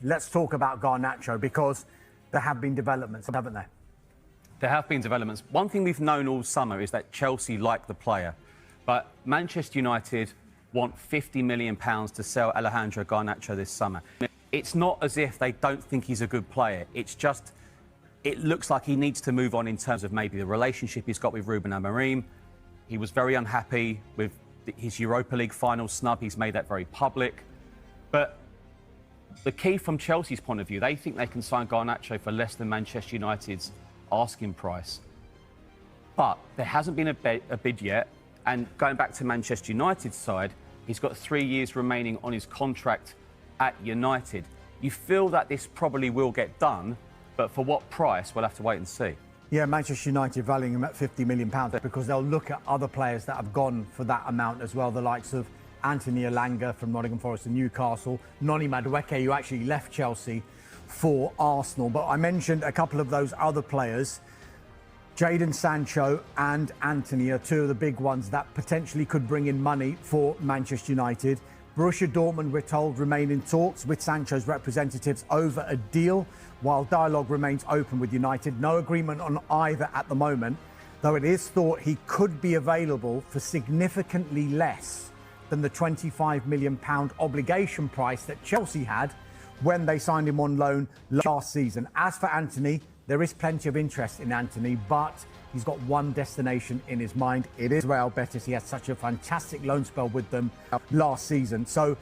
let's talk about Garnacho, because there have been developments, haven't there? There have been developments. One thing we've known all summer is that Chelsea like the player, but Manchester United want £50 million to sell Alejandro Garnacho this summer. It's not as if they don't think he's a good player. It's just, it looks like he needs to move on in terms of maybe the relationship he's got with Ruben Amorim. He was very unhappy with his Europa League final snub. He's made that very public. But the key from Chelsea's point of view, they think they can sign Garnacho for less than Manchester United's asking price. But there hasn't been a bid yet. And going back to Manchester United's side, he's got 3 years remaining on his contract at United. You feel that this probably will get done, but for what price, we'll have to wait and see. Yeah, Manchester United valuing him at £50 million because they'll look at other players that have gone for that amount as well, the likes of Anthony Elanga from Nottingham Forest and Newcastle, Noni Madueke, who actually left Chelsea for Arsenal. But I mentioned a couple of those other players. Jadon Sancho and Anthony are two of the big ones that potentially could bring in money for Manchester United. Borussia Dortmund, we're told, remain in talks with Sancho's representatives over a deal, while dialogue remains open with United. No agreement on either at the moment, though it is thought he could be available for significantly less than the £25 million obligation price that Chelsea had when they signed him on loan last season. As for Anthony, there is plenty of interest in Anthony, but he's got one destination in his mind. It is Real Betis. He had such a fantastic loan spell with them last season. So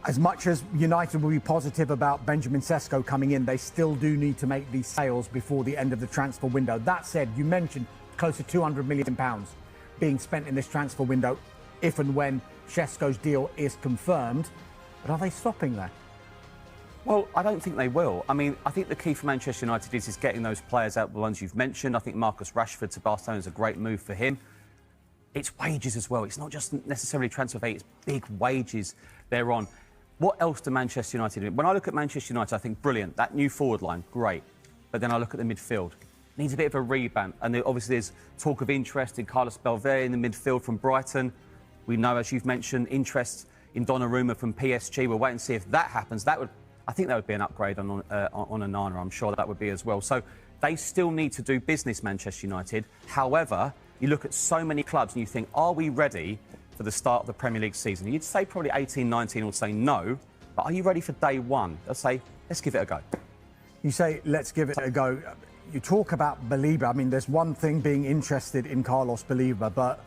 as much as United will be positive about Benjamin Sesko coming in, they still do need to make these sales before the end of the transfer window. That said, you mentioned close to £200 million being spent in this transfer window if and when Sesko's deal is confirmed. But are they stopping there? Well, I don't think they will. I mean, I think the key for Manchester United is getting those players out, the ones you've mentioned. I think Marcus Rashford to Barcelona is a great move for him. It's wages as well. It's not just necessarily transfer fee, it's big wages they're on. What else do Manchester United do? When I look at Manchester United, I think, brilliant. That new forward line, great. But then I look at the midfield. Needs a bit of a revamp. And obviously there's talk of interest in Carlos Belver in the midfield from Brighton. We know, as you've mentioned, interest in Donnarumma from PSG. We'll wait and see if that happens. I think that would be an upgrade on Onana. I'm sure that would be as well. So they still need to do business, Manchester United. However, you look at so many clubs and you think, are we ready for the start of the Premier League season? You'd say probably 18, 19 would say no. But are you ready for day one? They'll say, let's give it a go. You say, let's give it a go. You talk about Belieber. I mean, there's one thing being interested in Carlos Belieber, but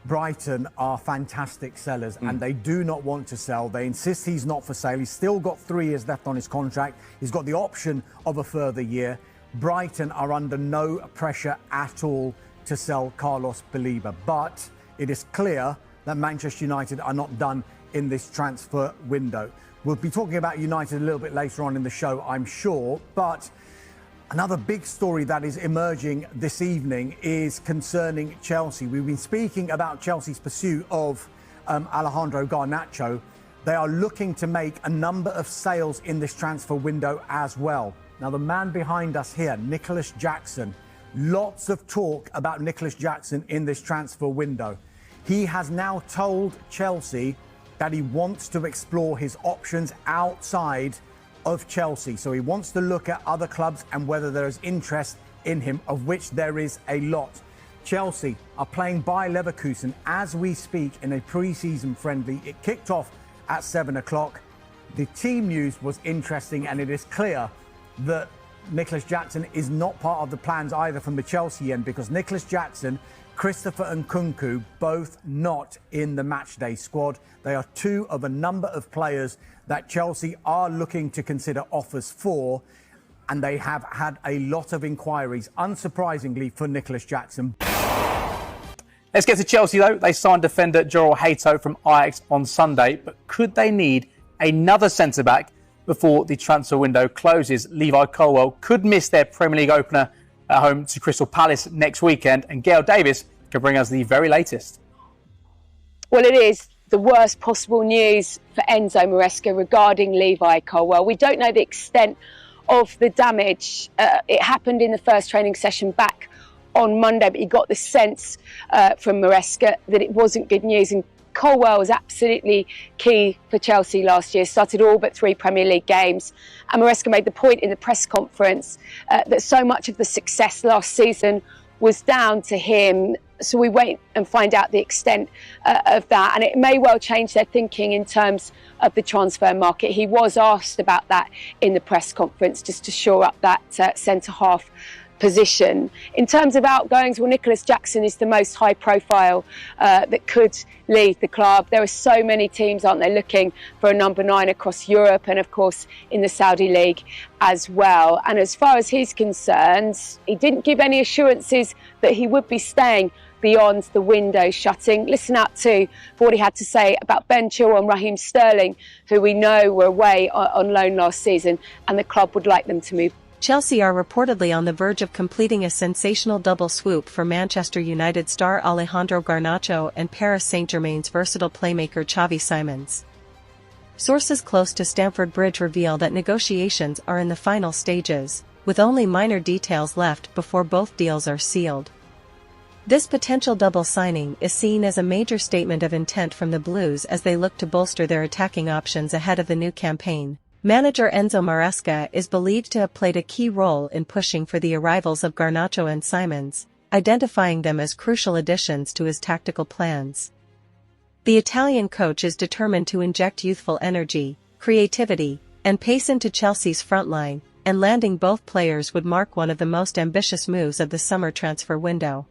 Brighton are fantastic sellers and they do not want to sell. They insist he's not for sale. He's still got 3 years left on his contract. He's got the option of a further year. Brighton are under no pressure at all to sell Carlos Belieber. But it is clear that Manchester United are not done in this transfer window. We'll be talking about United a little bit later on in the show, I'm sure. But another big story that is emerging this evening is concerning Chelsea. We've been speaking about Chelsea's pursuit of Alejandro Garnacho. They are looking to make a number of sales in this transfer window as well. Now, the man behind us here, Nicholas Jackson, lots of talk about Nicholas Jackson in this transfer window. He has now told Chelsea that he wants to explore his options outside of Chelsea. So he wants to look at other clubs and whether there is interest in him, of which there is a lot. Chelsea are playing Bayer Leverkusen as we speak in a pre-season friendly. It kicked off at 7 o'clock. The team news was interesting, and it is clear that Nicholas Jackson is not part of the plans either from the Chelsea end, because Nicholas Jackson, Christopher Nkunku, both not in the matchday squad. They are two of a number of players that Chelsea are looking to consider offers for, and they have had a lot of inquiries, unsurprisingly, for Nicholas Jackson. Let's get to Chelsea, though. They signed defender Joel Hato from Ajax on Sunday, but could they need another centre-back before the transfer window closes? Levi Colwill could miss their Premier League opener at home to Crystal Palace next weekend, and Gail Davis can bring us the very latest. Well, it is the worst possible news for Enzo Maresca regarding Levi Colwill. We don't know the extent of the damage. It happened in the first training session back on Monday, but you got the sense from Maresca that it wasn't good news. And Colwill was absolutely key for Chelsea last year, started all but 3 Premier League games. And Maresca made the point in the press conference that so much of the success last season was down to him. So we wait and find out the extent of that. And it may well change their thinking in terms of the transfer market. He was asked about that in the press conference, just to shore up that centre-half position. In terms of outgoings, well, Nicholas Jackson is the most high profile that could leave the club. There are so many teams, aren't they, looking for a number 9 across Europe and of course in the Saudi League as well. And as far as he's concerned, he didn't give any assurances that he would be staying beyond the window shutting. Listen out too for what he had to say about Ben Chilwell and Raheem Sterling, who we know were away on loan last season, and the club would like them to move. Chelsea are reportedly on the verge of completing a sensational double swoop for Manchester United star Alejandro Garnacho and Paris Saint-Germain's versatile playmaker Xavi Simons. Sources close to Stamford Bridge reveal that negotiations are in the final stages, with only minor details left before both deals are sealed. This potential double signing is seen as a major statement of intent from the Blues as they look to bolster their attacking options ahead of the new campaign. Manager Enzo Maresca is believed to have played a key role in pushing for the arrivals of Garnacho and Simons, identifying them as crucial additions to his tactical plans. The Italian coach is determined to inject youthful energy, creativity, and pace into Chelsea's frontline, and landing both players would mark one of the most ambitious moves of the summer transfer window.